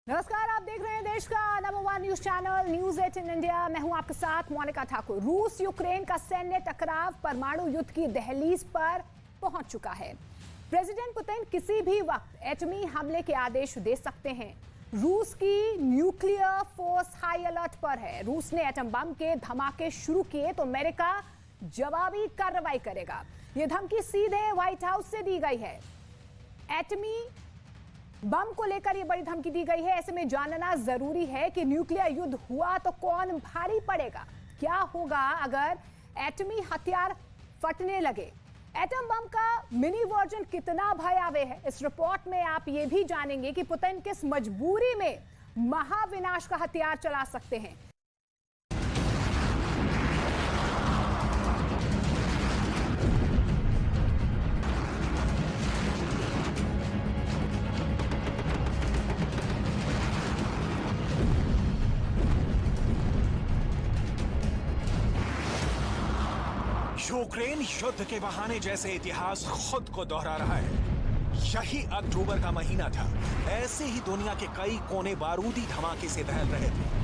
नमस्कार, आप देख रहे हैं देश का number 1 news channel news 18 India. मैं हूं आपके साथ मोनिका ठाकुर। रूस यूक्रेन का सैन्य टकराव परमाणु युद्ध की दहलीज पर पहुंच चुका है। प्रेसिडेंट पुतिन किसी भी वक्त एटमी हमले के आदेश दे सकते हैं। रूस की न्यूक्लियर फोर्स हाई अलर्ट पर है। रूस ने एटम बम के धमाके शुरू किए तो अमेरिका जवाबी कार्रवाई करेगा। यह धमकी सीधे व्हाइट हाउस से दी गई है। एटमी बम को लेकर यह बड़ी धमकी दी गई है। ऐसे में जानना जरूरी है कि न्यूक्लियर युद्ध हुआ तो कौन भारी पड़ेगा। क्या होगा अगर एटमी हथियार फटने लगे। एटम बम का मिनी वर्जन कितना भयावह है, इस रिपोर्ट में आप ये भी जानेंगे कि पुतिन किस मजबूरी में महाविनाश का हथियार चला सकते हैं। यूक्रेन युद्ध के बहाने जैसे इतिहास खुद को दोहरा रहा है। यही अक्टूबर का महीना था। ऐसे ही दुनिया के कई कोने बारूदी धमाके से दहल रहे थे।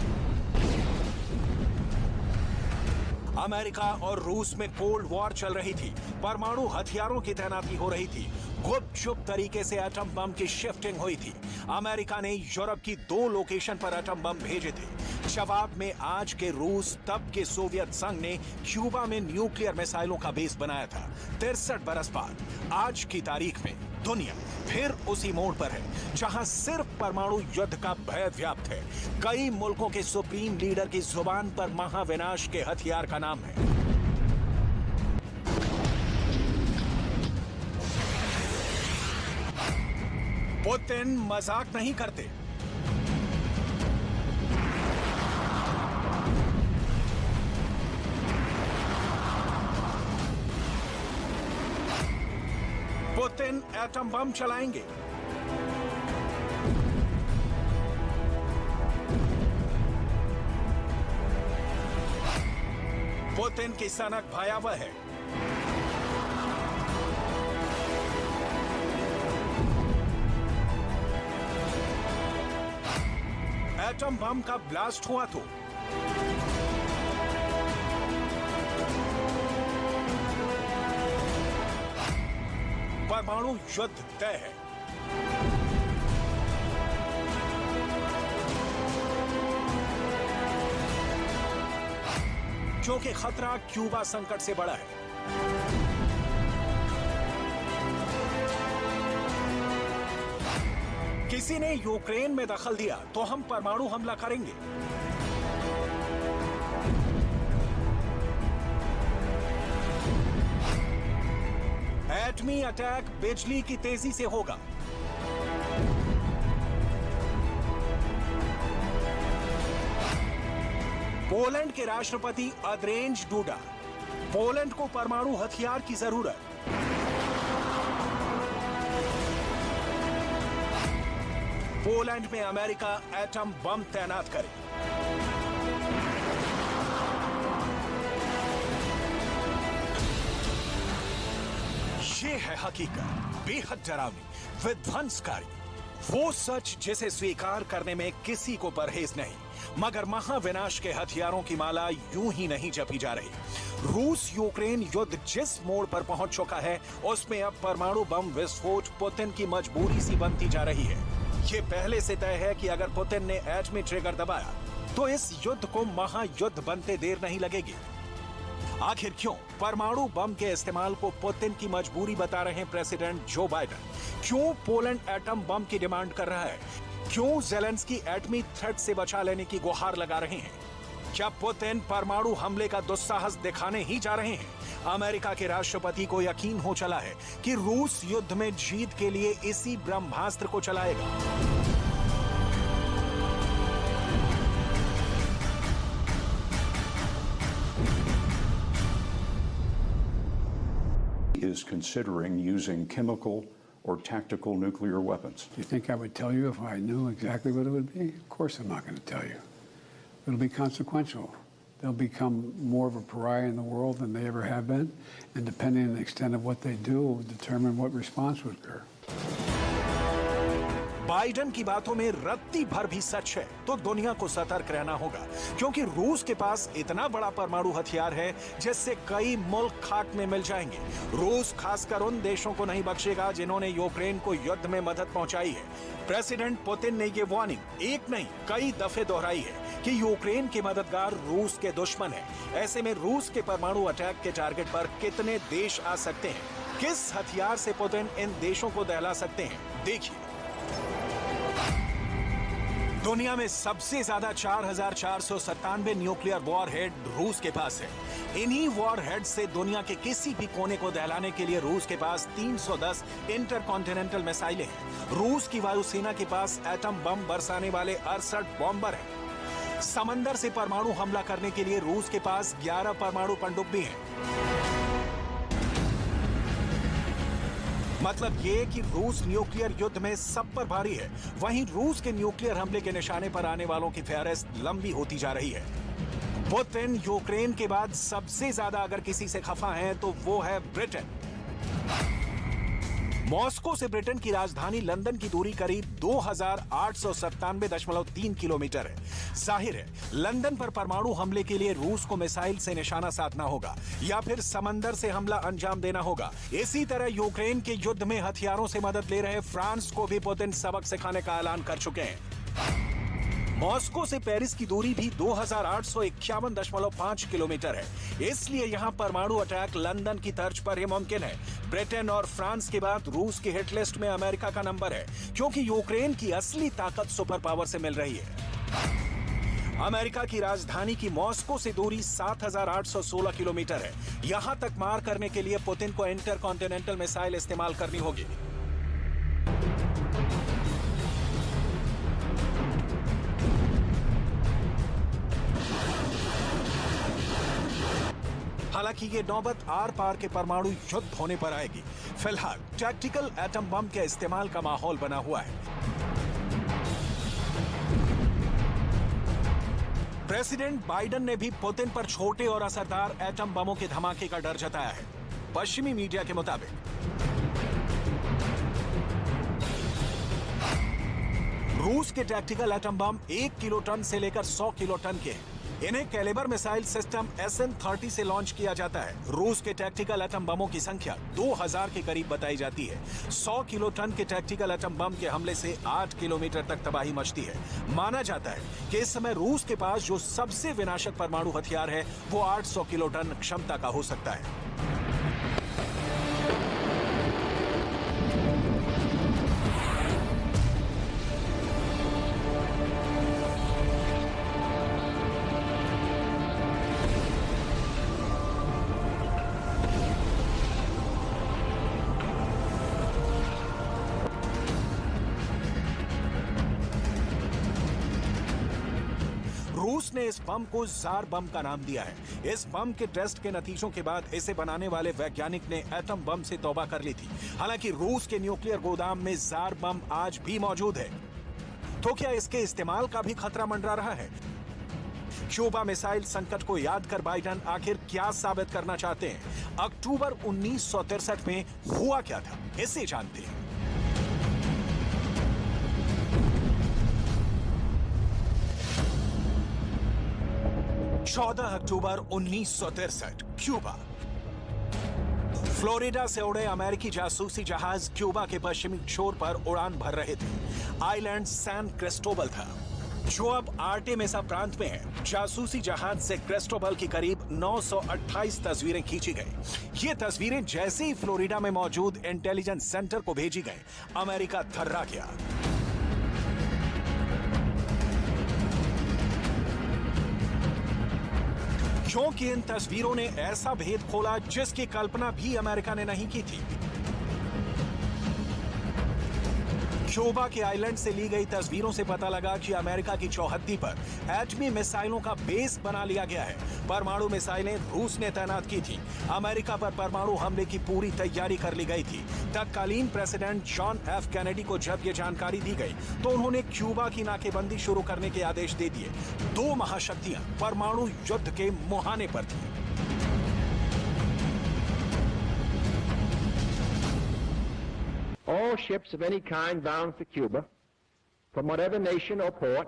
अमेरिका और रूस में कोल्ड वॉर चल रही थी। परमाणु हथियारों की तैनाती हो रही थी। गुपचुप तरीके से एटम बम की शिफ्टिंग हुई थी। अमेरिका ने यूरोप की 2 लोकेशन पर एटम बम भेजे थे। जवाब में आज के रूस, तब के सोवियत संघ ने क्यूबा में न्यूक्लियर मिसाइलों का बेस बनाया था। 63 बरस बाद आज की तारीख में दुनिया फिर उसी मोड़ पर है जहां सिर्फ परमाणु युद्ध का भय व्याप्त है। कई मुल्कों के सुप्रीम लीडर की जुबान पर महाविनाश के हथियार का नाम है। पुतिन मजाक नहीं करते। पुतिन एटम बम चलाएंगे। पुतिन की सनक भयावह है। एटम बम का ब्लास्ट हुआ तो परमाणु युद्ध तय है। क्योंकि खतरा क्यूबा संकट से बड़ा है। किसी ने यूक्रेन में दखल दिया तो हम परमाणु हमला करेंगे। एटमी अटैक बिजली की तेजी से होगा। पोलैंड के राष्ट्रपति अंद्रेज डूडा, पोलैंड को परमाणु हथियार की जरूरत। पोलैंड में अमेरिका एटम बम तैनात करे। ये है हकीकत, बेहद डरावनी, विध्वंसकारी, वो सच जिसे स्वीकार करने में किसी को परहेज नहीं। मगर महाविनाश के हथियारों की माला यूं ही नहीं जपी जा रही। रूस यूक्रेन युद्ध जिस मोड़ पर पहुंच चुका है, उसमें अब परमाणु बम विस्फोट पुतिन की मजबूरी सी बनती जा रही है। ये पहले से तय है कि अगर पुतिन ने एटमी ट्रिगर दबाया तो इस युद्ध को महायुद्ध बनते देर नहीं लगेगी। आखिर क्यों परमाणु बम के इस्तेमाल को पुतिन की मजबूरी बता रहे हैं प्रेसिडेंट जो बाइडेन? क्यों पोलैंड एटम बम की डिमांड कर रहा है? क्यों ज़ेलेंस्की एटमी थ्रेट से बचा लेने की गुहार लगा रहे हैं? क्या पुतिन परमाणु हमले का दुस्साहस दिखाने ही जा रहे हैं? अमेरिका के राष्ट्रपति को यकीन हो चला है कि रूस युद्ध में जीत के लिए इसी ब्रह्मास्त्र को चलाएगा। is considering using chemical or tactical nuclear weapons. Do you think I would tell you if I knew exactly what it would be? Of course I'm not going to tell you. It'll be consequential. They'll become more of a pariah in the world than they ever have been, and depending on the extent of what they do, will determine what response would occur. Biden की बातों में रत्ती भर भी सच है तो दुनिया को सतर्क रहना होगा, क्योंकि रूस के पास इतना बड़ा परमाणु हथियार है जिससे कई मुल्क खाक में मिल जाएंगे। रूस खासकर उन देशों को नहीं बख्शेगा जिन्होंने यूक्रेन को युद्ध में मदद पहुंचाई है। प्रेसिडेंट पुतिन ने ये वार्निंग एक नहीं कई दफे दोहराई है कि यूक्रेन के मददगार रूस के दुश्मन है। ऐसे में रूस के परमाणु अटैक के टारगेट पर कितने देश आ सकते हैं, किस हथियार से पुतिन इन देशों को दहला सकते हैं, देखिए। दुनिया में सबसे ज्यादा 4,497 न्यूक्लियर वॉरहेड रूस के पास है। इन्हीं वॉरहेड से दुनिया के किसी भी कोने को दहलाने के लिए रूस के पास 310 इंटरकॉन्टिनेंटल मिसाइलें हैं। रूस की वायुसेना के पास एटम बम बरसाने वाले 68 बॉम्बर हैं। समंदर से परमाणु हमला करने के लिए रूस के पास 11 परमाणु पनडुब्बी हैं। मतलब ये कि रूस न्यूक्लियर युद्ध में सब पर भारी है, वहीं रूस के न्यूक्लियर हमले के निशाने पर आने वालों की फहरिस्त लंबी होती जा रही है। पुतिन यूक्रेन के बाद सबसे ज्यादा अगर किसी से खफा हैं तो वो है ब्रिटेन। मॉस्को से ब्रिटेन की राजधानी लंदन की दूरी करीब 2,897.3 किलोमीटर है। जाहिर है लंदन पर परमाणु हमले के लिए रूस को मिसाइल से निशाना साधना होगा या फिर समंदर से हमला अंजाम देना होगा। इसी तरह यूक्रेन के युद्ध में हथियारों से मदद ले रहे फ्रांस को भी पुतिन सबक सिखाने का ऐलान कर चुके हैं। मॉस्को से पेरिस की दूरी भी 2,851.5 किलोमीटर है, इसलिए यहां परमाणु अटैक लंदन की तर्ज पर ही मुमकिन है। ब्रिटेन और फ्रांस के बाद रूस की हिट लिस्ट में अमेरिका का नंबर है, क्योंकि यूक्रेन की असली ताकत सुपर पावर से मिल रही है। अमेरिका की राजधानी की मॉस्को से दूरी 7,816 किलोमीटर है। यहां तक मार करने के लिए पुतिन को इंटरकॉन्टिनेंटल मिसाइल इस्तेमाल करनी होगी। हालांकि ये नौबत आर पार के परमाणु युद्ध होने पर आएगी। फिलहाल टैक्टिकल एटम बम के इस्तेमाल का माहौल बना हुआ है। प्रेसिडेंट बाइडेन ने भी पुतिन पर छोटे और असरदार एटम बमों के धमाके का डर जताया है। पश्चिमी मीडिया के मुताबिक रूस के टैक्टिकल एटम बम 1 किलोटन से लेकर 100 किलोटन के हैं। इन्हें कैलिबर मिसाइल सिस्टम SN-30 से लॉन्च किया जाता है। रूस के टैक्टिकल एटम बमों की संख्या 2000 के करीब बताई जाती है। 100 किलोटन के टैक्टिकल एटम बम के हमले से 8 किलोमीटर तक तबाही मचती है। माना जाता है कि इस समय रूस के पास जो सबसे विनाशक परमाणु हथियार है वो 800 किलोटन क्षमता का हो सकता है। रूस ने इस बम को जार बम का नाम दिया है। इस बम के टेस्ट के नतीजों के बाद इसे बनाने वाले वैज्ञानिक ने एटम बम से तौबा कर ली थी। हालांकि रूस के न्यूक्लियर गोदाम में जार बम आज भी मौजूद है। तो क्या इसके इस्तेमाल का भी खतरा मंडरा रहा है? क्यूबा मिसाइल संकट को याद कर बाइडेन आखिर क्या साबित करना चाहते हैं? अक्टूबर 1963 में हुआ क्या था, इसे जानते हैं। 14 अक्टूबर 1963 क्यूबा। फ्लोरिडा से उड़े अमेरिकी जासूसी जहाज क्यूबा के पश्चिमी छोर पर उड़ान भर रहे थे। आइलैंड सैन क्रिस्टोबल था, जो अब आर्टेमिसा प्रांत में है। जासूसी जहाज से क्रिस्टोबल की करीब 928 तस्वीरें खींची गई। ये तस्वीरें जैसे ही फ्लोरिडा में मौजूद इंटेलिजेंस सेंटर को भेजी गई, अमेरिका थर्रा गया। क्योंकि इन तस्वीरों ने ऐसा भेद खोला जिसकी कल्पना भी अमेरिका ने नहीं की थी। क्यूबा के आइलैंड से ली गई तस्वीरों से पता लगा कि अमेरिका की चौहद्दी पर एटमी मिसाइलों का बेस बना लिया गया है। परमाणु मिसाइलें रूस ने तैनात की थी। अमेरिका पर परमाणु हमले की पूरी तैयारी कर ली गई थी। तत्कालीन प्रेसिडेंट जॉन एफ कैनेडी को जब ये जानकारी दी गई तो उन्होंने क्यूबा की नाकेबंदी शुरू करने के आदेश दे दिए। दो महाशक्तियां परमाणु युद्ध के मुहाने पर थीं। All ships of any kind bound for Cuba from whatever nation or port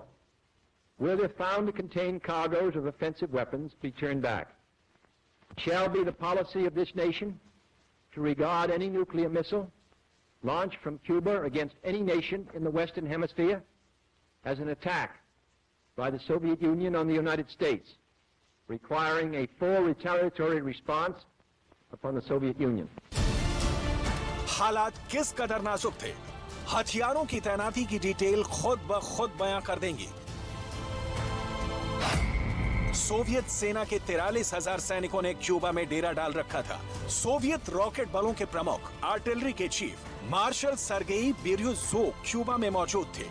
where they're found to contain cargoes of offensive weapons be turned back. It shall be the policy of this nation to regard any nuclear missile launched from Cuba against any nation in the Western Hemisphere as an attack by the Soviet Union on the United States, requiring a full retaliatory response upon the Soviet Union. हालात किस कदर नाजुक थे, हथियारों की तैनाती की detail खुद ब खुद बयां कर देंगी। सोवियत सेना के 43,000 सैनिकों ने क्यूबा में डेरा डाल रखा था। सोवियत रॉकेट बलों के प्रमुख आर्टिलरी के चीफ मार्शल सर्गेई बेर्योजोव क्यूबा में मौजूद थे।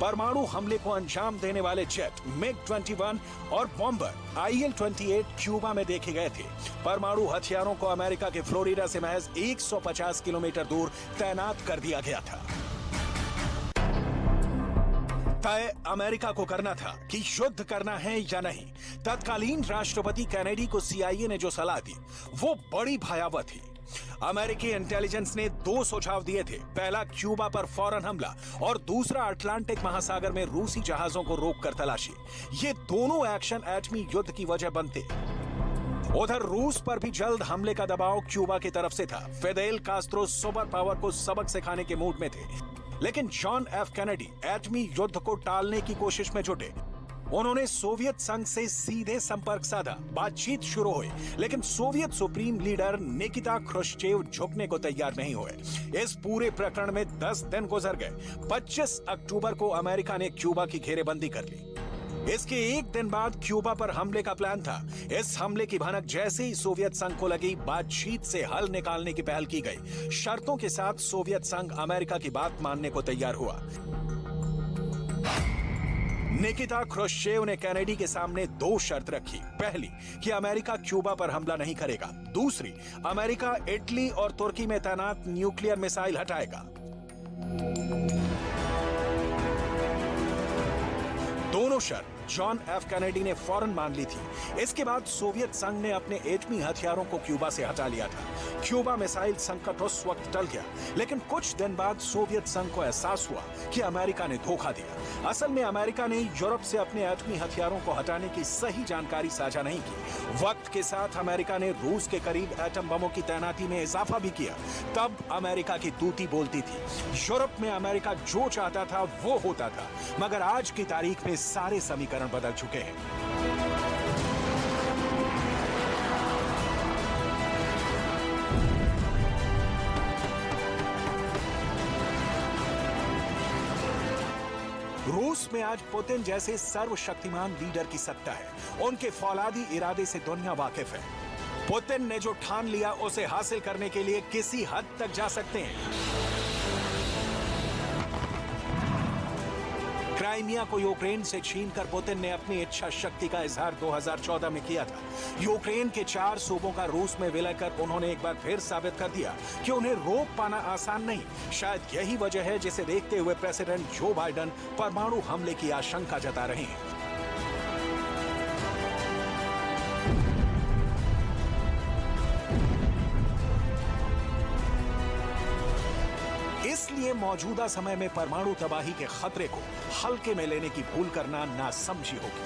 परमाणु हमले को अंजाम देने वाले जेट MiG-21 और बॉम्बर IL-28 क्यूबा में देखे गए थे। परमाणु हथियारों को अमेरिका के फ्लोरिडा से महज 150 किलोमीटर दूर तैनात कर दिया गया था। तय अमेरिका को करना था कि युद्ध करना है या नहीं। तत्कालीन राष्ट्रपति कैनेडी को CIA ने जो सलाह दी वो बड़ी भयावह थी। अमेरिकी इंटेलिजेंस ने 2 सुझाव दिए थे। पहला, क्यूबा पर फौरन हमला और दूसरा, अटलांटिक महासागर में रूसी जहाजों को रोककर तलाशी। ये दोनों एक्शन एटमी युद्ध की वजह बनते। उधर रूस पर भी जल्द हमले का दबाव क्यूबा की तरफ से था। फिडेल कास्त्रो सुपर पावर को सबक सिखाने के मूड में थे, लेकिन जॉन एफ कैनेडी एटमी युद्ध को टालने की कोशिश में जुटे। उन्होंने सोवियत संघ से सीधे संपर्क साधा। बातचीत शुरू हुई, लेकिन Soviet supreme leader Nikita Khrushchev झुकने को तैयार नहीं हुए। इस पूरे प्रकरण में 10 दिन गुजर गए। 25 अक्टूबर को अमेरिका ने क्यूबा की घेरेबंदी कर ली। इसके एक दिन बाद क्यूबा पर हमले का प्लान था। इस हमले की भनक जैसे ही सोवियत संघ को लगी, बातचीत से हल निकालने की पहल की गई। शर्तों के साथ सोवियत संघ अमेरिका की बात मानने को तैयार हुआ। निकिता ख्रुश्चेव ने कैनेडी के सामने 2 शर्त रखी। पहली, कि अमेरिका क्यूबा पर हमला नहीं करेगा। दूसरी, अमेरिका इटली और तुर्की में तैनात न्यूक्लियर मिसाइल हटाएगा। दोनों शर्त जॉन एफ कैनेडी ने फौरन मान ली थी। इसके बाद सोवियत संघ ने अपने एटमी हथियारों को क्यूबा से हटा लिया था। क्यूबा मिसाइल संकट उस वक्त टल गया, लेकिन कुछ दिन बाद सोवियत संघ को एहसास हुआ कि अमेरिका ने धोखा दिया। असल में अमेरिका ने यूरोप से अपने एटमी हथियारों को हटाने की सही जानकारी साझा नहीं की। वक्त के साथ अमेरिका ने रूस के करीब एटम बमों की तैनाती में इजाफा भी किया। तब अमेरिका की तूती बोलती थी। यूरोप में अमेरिका जो चाहता था वो होता था, मगर आज की तारीख में सारे समीकरण बदल चुके हैं। रूस में आज पुतिन जैसे सर्वशक्तिमान लीडर की सत्ता है। उनके फौलादी इरादे से दुनिया वाकिफ है। पुतिन ने जो ठान लिया उसे हासिल करने के लिए किसी हद तक जा सकते हैं। क्राइमिया को यूक्रेन से छीनकर पुतिन ने अपनी इच्छा शक्ति का इजहार 2014 में किया था। यूक्रेन के 4 सूबों का रूस में विलय कर उन्होंने एक बार फिर साबित कर दिया कि उन्हें रोक पाना आसान नहीं। शायद यही वजह है जिसे देखते हुए प्रेसिडेंट जो बाइडेन परमाणु हमले की आशंका जता रहे हैं। इसलिए मौजूदा समय में परमाणु तबाही के खतरे को हल्के में लेने की भूल करना नासमझी होगी।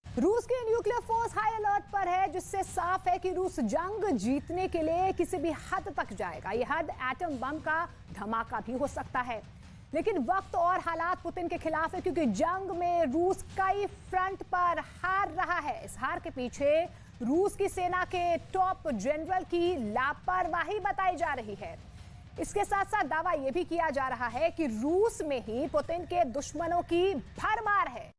रूस की न्यूक्लियर फोर्स हाई अलर्ट पर है, जिससे साफ है कि रूस जंग जीतने के लिए किसी भी हद तक जाएगा। यह हद एटम बम का धमाका भी हो सकता है, लेकिन वक्त और हालात पुतिन के खिलाफ है, क्योंकि जंग में रूस कई फ्रंट पर हार रहा है। इस हार के पीछे रूस की सेना के टॉप जनरल की लापरवाही बताई जा रही है। इसके साथ साथ दावा यह भी किया जा रहा है कि रूस में ही पुतिन के दुश्मनों की भरमार है।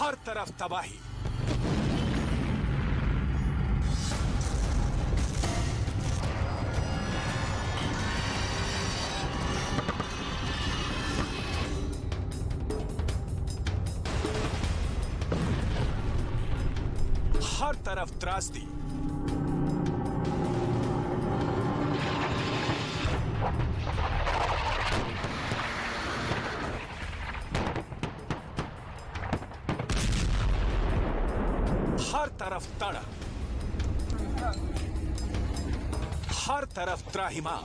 हर तरफ तबाही। हर तरफ त्रासदी। हर तरफ तड़प, हर तरफ त्राहिमाम।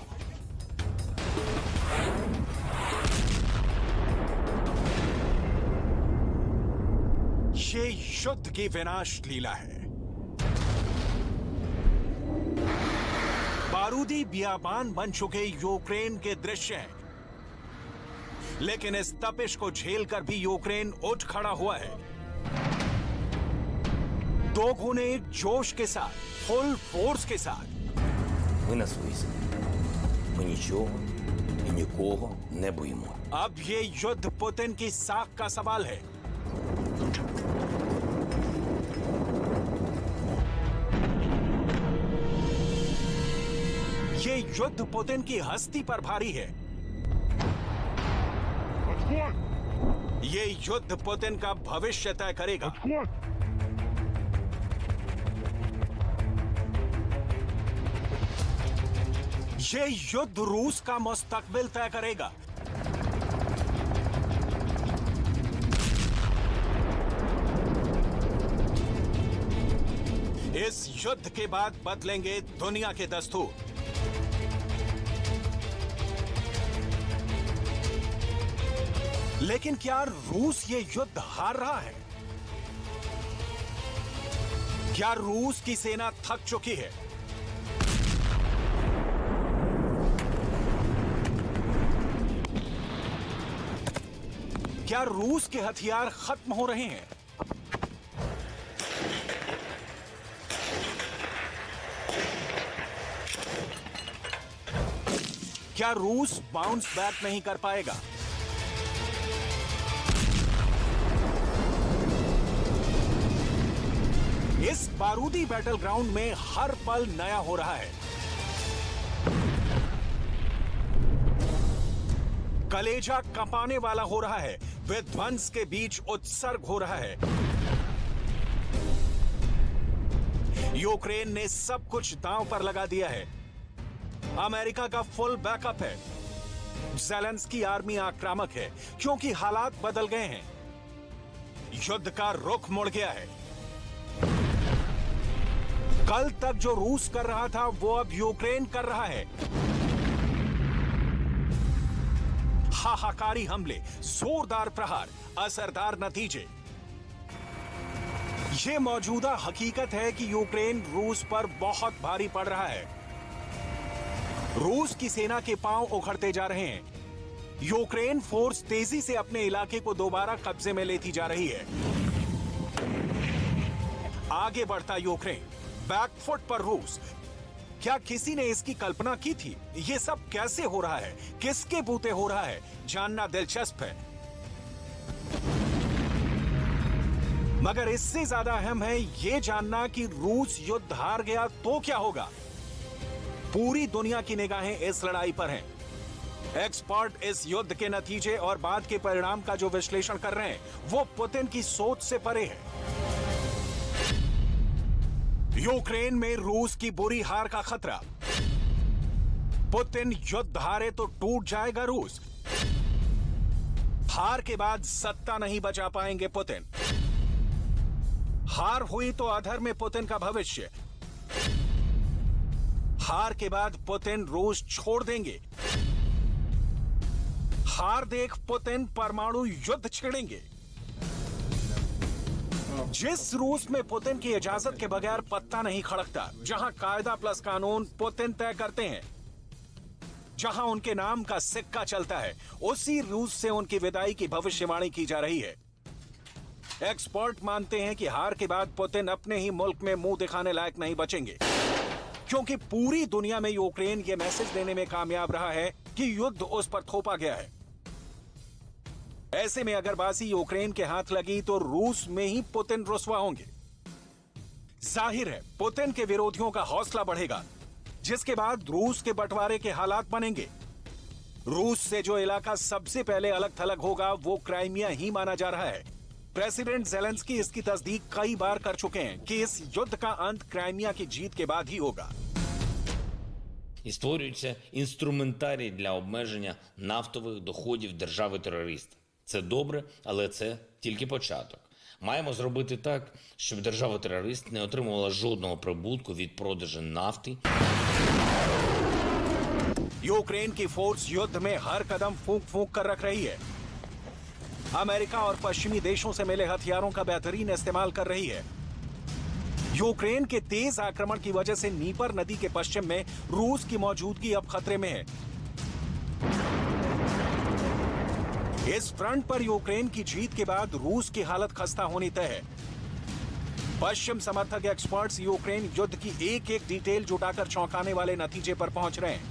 ये युद्ध की विनाश लीला है। बारूदी बियाबान बन चुके यूक्रेन के दृश्य हैं, लेकिन इस तपिश को झेलकर भी यूक्रेन उठ खड़ा हुआ है, दो गुने जोश के साथ, फुल फोर्स के साथ। Ми на своїй землі. Ми нічого і нікого не боїмо. अब ये युद्ध पुतिन की साख का सवाल है। ये युद्ध पुतिन की हस्ती पर भारी है। ये युद्ध पुतिन का भविष्य तय करेगा। ये युद्ध रूस का मुस्तकबिल तय करेगा। इस युद्ध के बाद बदलेंगे दुनिया के दस्तूर। लेकिन क्या रूस ये युद्ध हार रहा है? क्या रूस की सेना थक चुकी है? क्या रूस के हथियार खत्म हो रहे हैं? क्या रूस बाउंस बैक नहीं कर पाएगा? इस बारूदी बैटल ग्राउंड में हर पल नया हो रहा है। कलेजा कंपाने वाला हो रहा है, विध्वंस के बीच उत्सर्ग हो रहा है। यूक्रेन ने सब कुछ दांव पर लगा दिया है। अमेरिका का फुल बैकअप है। ज़ेलेंस्की आर्मी आक्रामक है क्योंकि हालात बदल गए हैं। युद्ध का रुख मुड़ गया है। कल तक जो रूस कर रहा था वो अब यूक्रेन कर रहा है। हाहाकारी हमले, जोरदार प्रहार, असरदार नतीजे। यह मौजूदा हकीकत है कि यूक्रेन रूस पर बहुत भारी पड़ रहा है। रूस की सेना के पांव उखड़ते जा रहे हैं। यूक्रेन फोर्स तेजी से अपने इलाके को दोबारा कब्जे में लेती जा रही है। आगे बढ़ता यूक्रेन, बैकफुट पर रूस। क्या किसी ने इसकी कल्पना की थी? यह सब कैसे हो रहा है, किसके बूते हो रहा है, जानना दिलचस्प है। मगर इससे ज्यादा अहम है यह जानना कि रूस युद्ध हार गया तो क्या होगा। पूरी दुनिया की निगाहें इस लड़ाई पर हैं। एक्सपर्ट इस युद्ध के नतीजे और बाद के परिणाम का जो विश्लेषण कर रहे हैं वो पुतिन की सोच से परे है। यूक्रेन में रूस की बुरी हार का खतरा। पुतिन युद्ध हारे तो टूट जाएगा रूस। हार के बाद सत्ता नहीं बचा पाएंगे पुतिन। हार हुई तो अधर में पुतिन का भविष्य। हार के बाद पुतिन रूस छोड़ देंगे। हार देख पुतिन परमाणु युद्ध छेड़ेंगे। जिस रूस में पुतिन की इजाजत के बगैर पत्ता नहीं खड़कता, जहां कायदा प्लस कानून पुतिन तय करते हैं, जहां उनके नाम का सिक्का चलता है, उसी रूस से उनकी विदाई की भविष्यवाणी की जा रही है। एक्सपर्ट मानते हैं कि हार के बाद पुतिन अपने ही मुल्क में मुंह दिखाने लायक नहीं बचेंगे, क्योंकि पूरी दुनिया में यूक्रेन यह मैसेज देने में कामयाब रहा है कि युद्ध उस पर थोपा गया है। ऐसे में अगर बाजी यूक्रेन के हाथ लगी तो रूस में ही पुतिन रुस्वा होंगे। जाहिर है पुतिन के विरोधियों का हौसला बढ़ेगा, जिसके बाद रूस के बंटवारे के हालात बनेंगे। रूस से जो इलाका सबसे पहले अलग थलग होगा वो क्राइमिया ही माना जा रहा है। प्रेसिडेंट जेलेंस्की इसकी तस्दीक कई बार कर चुके हैं कि इस युद्ध का अंत क्राइमिया की जीत के बाद ही होगा। І створюється інструментарій для обмеження нафтових доходів держави-терориста. Це добре, але це тільки початок. Маємо зробити так, щоб держава-терорист не отримувала жодного прибутку від продажу нафти. यूक्रेन की फोर्स युद्ध में हर कदम फूंक फूंक कर रख रही है। अमेरिका और पश्चिमी देशों से मिले हथियारों का बेहतरीन इस्तेमाल कर रही है। यूक्रेन के तेज आक्रमण की वजह से नीपर नदी के पश्चिम में रूस की मौजूदगी अब खतरे में है। इस फ्रंट पर यूक्रेन की जीत के बाद रूस की हालत खस्ता होनी तय है। पश्चिम समर्थक एक्सपर्ट्स यूक्रेन युद्ध की एक एक डिटेल जुटाकर चौंकाने वाले नतीजे पर पहुंच रहे हैं।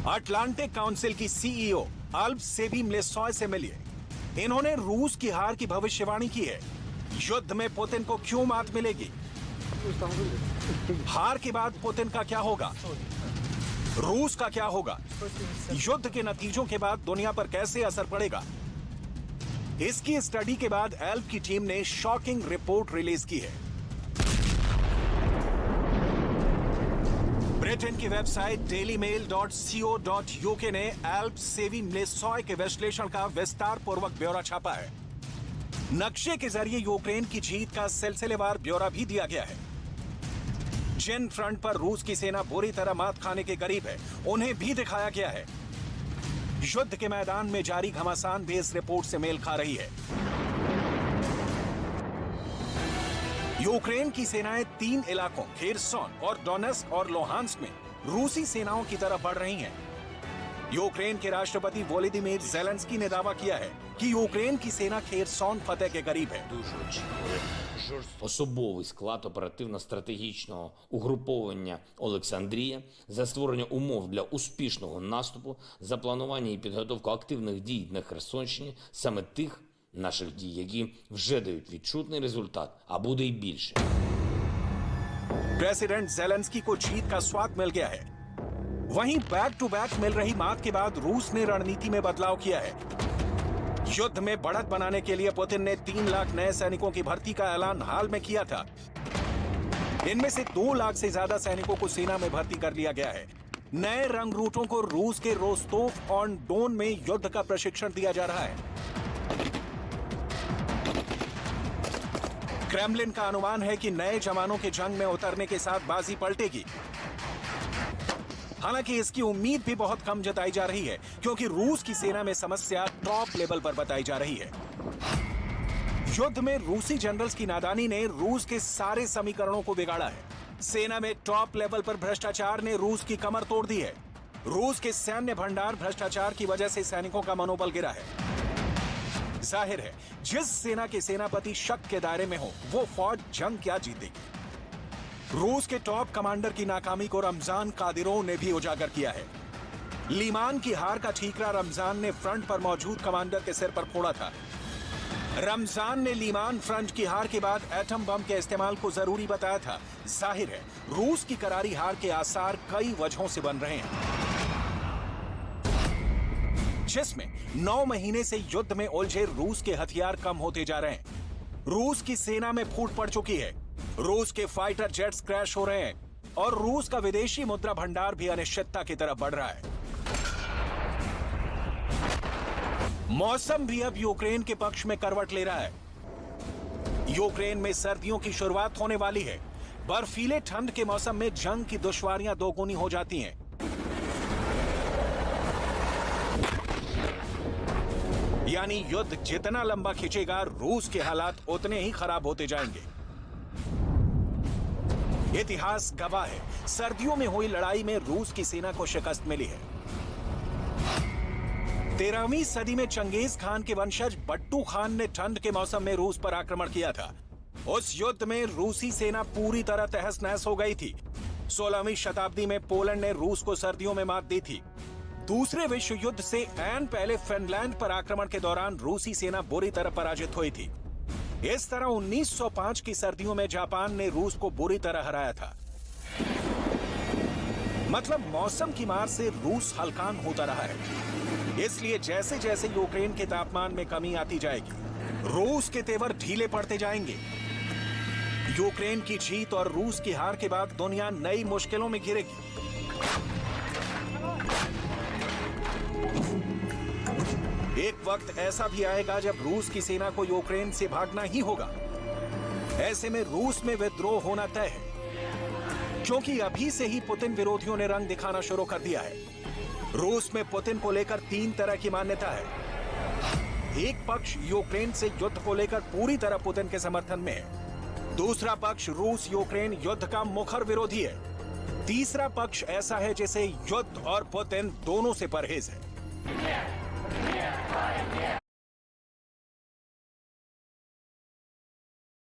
अटलांटिक काउंसिल की सीईओ अल्प सेबी म्लेसॉय से मिलिए। इन्होंने रूस की हार की भविष्यवाणी की है। युद्ध में पुतिन को क्यों मात मिलेगी? हार के बाद पुतिन का क्या होगा? रूस का क्या होगा? युद्ध के नतीजों के बाद दुनिया पर कैसे असर पड़ेगा? इसकी स्टडी के बाद एल्प की टीम ने शॉकिंग रिपोर्ट रिलीज की है। ब्रिटेन की वेबसाइट dailymail.co.uk ने एल्प सेवी म्लेसॉय के विश्लेषण का विस्तार पूर्वक ब्यौरा छापा है। नक्शे के जरिए यूक्रेन की जीत का सिलसिलेवार ब्यौरा भी दिया गया है। जिन फ्रंट पर रूस की सेना बुरी तरह मात खाने के करीब है, उन्हें भी दिखाया गया है। युद्ध के मैदान में जारी घमासान भी इस रिपोर्ट से मेल खा रही है। यूक्रेन की सेनाएं 3 इलाकों खेरसोन और डोनेस्क और लोहांस्क में रूसी सेनाओं की तरफ बढ़ रही हैं। यूक्रेन के राष्ट्रपति वोलोदिमीर ज़ेलेंस्की ने दावा किया है कि यूक्रेन की सेना खेरसोन फतेह के करीब है। Особовий склад оперативно-стратегічного угруповання Олександрія за створення умов для успішного наступу, за планування і підготовку активних дій на Херсонщині, саме тих наших дій, які вже дають відчутний результат, а буде й більше. प्रेसिडेंट जेलेंस्की को जीत का स्वाद मिल गया है। वहीं बैक टू बैक मिल रही मात के बाद रूस ने रणनीति में बदलाव किया है। युद्ध में बढ़त बनाने के लिए पुतिन ने 3 लाख नए सैनिकों की भर्ती का ऐलान हाल में किया था। इनमें से 2 लाख से ज्यादा सैनिकों को सेना में भर्ती कर लिया गया है। नए रंग रूटों को रूस के रोस्तोव ऑन डोन में युद्ध का प्रशिक्षण दिया जा रहा है। क्रेमलिन का अनुमान है कि नए जवानों के जंग में उतरने के साथ बाजी पलटेगी। हालांकि इसकी उम्मीद भी बहुत कम जताई जा रही है, क्योंकि रूस की सेना में समस्या टॉप लेवल पर बताई जा रही है। युद्ध में रूसी जनरल्स की नादानी ने रूस के सारे समीकरणों को बिगाड़ा है। सेना में टॉप लेवल पर भ्रष्टाचार ने रूस की कमर तोड़ दी है। रूस के सैन्य भंडार भ्रष्टाचार की वजह से सैनिकों का मनोबल गिरा है। जाहिर है, जिस सेना के सेनापति शक के दायरे में हो, वो फौज जंग क्या जीतेगी। रूस के टॉप कमांडर की नाकामी को रमजान कादिरोव ने भी उजागर किया है। लीमान की हार का ठीकरा रमजान ने फ्रंट पर मौजूद कमांडर के सिर पर फोड़ा था। रमजान ने लीमान फ्रंट की हार के बाद एटम बम के इस्तेमाल को जरूरी बताया था। जाहिर है, रूस की करारी हार के आसार कई वजहों से बन रहे हैं, जिसमें 9 महीने से युद्ध में उलझे रूस के हथियार कम होते जा रहे हैं। रूस की सेना में फूट पड़ चुकी है। रूस के फाइटर जेट्स क्रैश हो रहे हैं और रूस का विदेशी मुद्रा भंडार भी अनिश्चितता की तरफ बढ़ रहा है। मौसम भी अब यूक्रेन के पक्ष में करवट ले रहा है। यूक्रेन में सर्दियों की शुरुआत होने वाली है। बर्फीले ठंड के मौसम में जंग की दुश्वारियां दोगुनी हो जाती हैं। यानी युद्ध जितना लंबा खिंचेगा, रूस के हालात उतने ही खराब होते जाएंगे। इतिहास गवाह है, सर्दियों में हुई लड़ाई में रूस की सेना को शिकस्त मिली है। 13वीं सदी में चंगेज खान के वंशज बट्टू खान ने ठंड के मौसम में रूस पर आक्रमण किया था। उस युद्ध में रूसी सेना पूरी तरह तहस नहस हो गई थी। 16वीं शताब्दी में पोलैंड ने रूस को सर्दियों में मात दी थी। दूसरे विश्व युद्ध से ऐन पहले फिनलैंड पर आक्रमण के दौरान रूसी सेना बुरी तरह पराजित हुई थी। इस तरह 1905 की सर्दियों में जापान ने रूस को बुरी तरह हराया था। मतलब मौसम की मार से रूस हलकान होता रहा है। इसलिए जैसे जैसे यूक्रेन के तापमान में कमी आती जाएगी, रूस के तेवर ढीले पड़ते जाएंगे। यूक्रेन की जीत और रूस की हार के बाद दुनिया नई मुश्किलों में घिरेगी। एक वक्त ऐसा भी आएगा जब रूस की सेना को यूक्रेन से भागना ही होगा। ऐसे में रूस में विद्रोह होना तय है, क्योंकि अभी से ही पुतिन विरोधियों ने रंग दिखाना शुरू कर दिया है। रूस में पुतिन को लेकर 3 तरह की मान्यता है। एक पक्ष यूक्रेन से युद्ध को लेकर पूरी तरह पुतिन के समर्थन में है। दूसरा पक्ष रूस यूक्रेन युद्ध का मुखर विरोधी है। तीसरा पक्ष ऐसा है जिसे युद्ध और पुतिन दोनों से परहेज है।